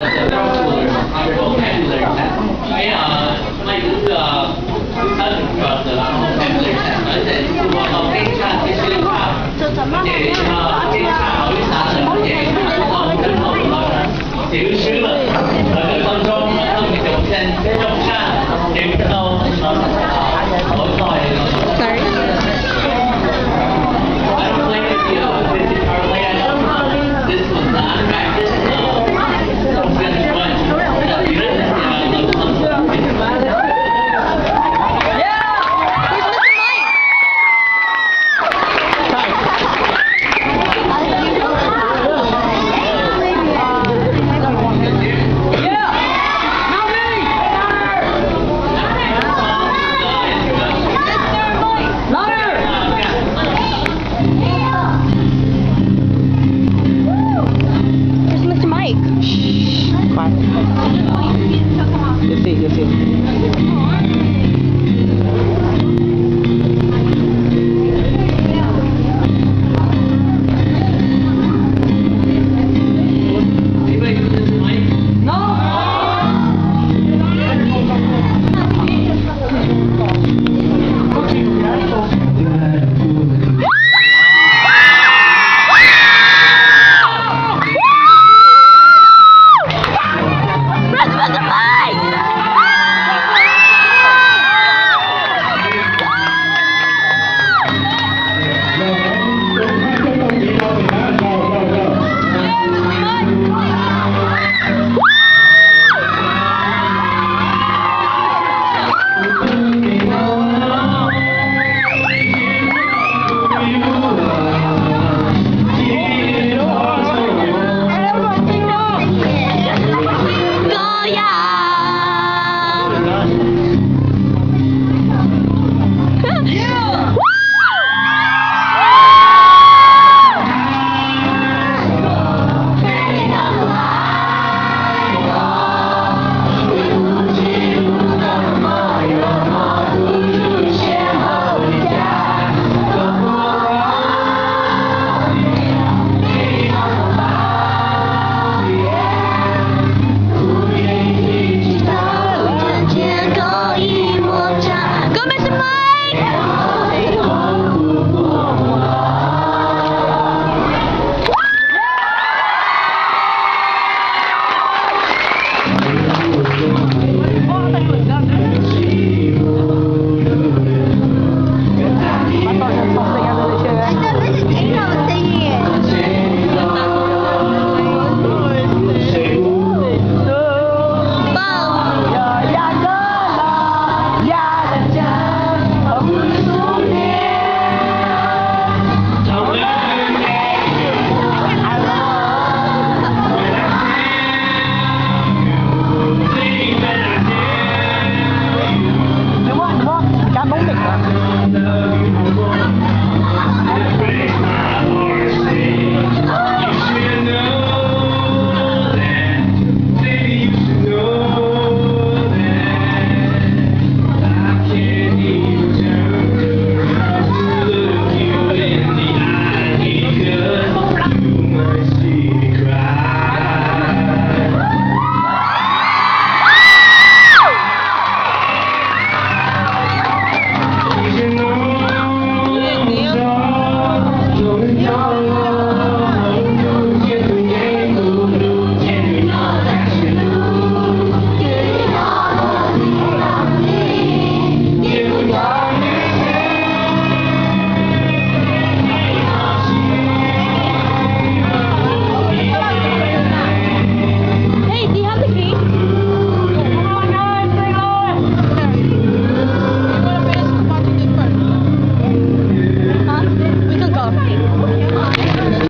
cái mấy thứ thân và từ em lịch sẽ nói về hoạt động cái trang cái sự thảo để cái thảo xã sẽ để còn cái hậu là tiểu sư là ở con trong cái chỗ trên trong trang để cái đâu nó mỗi thời Sorry. I don't play with you. This is our way. I know this was not practice. I'm feeling fun. Where's Mr. Mike? Quiet.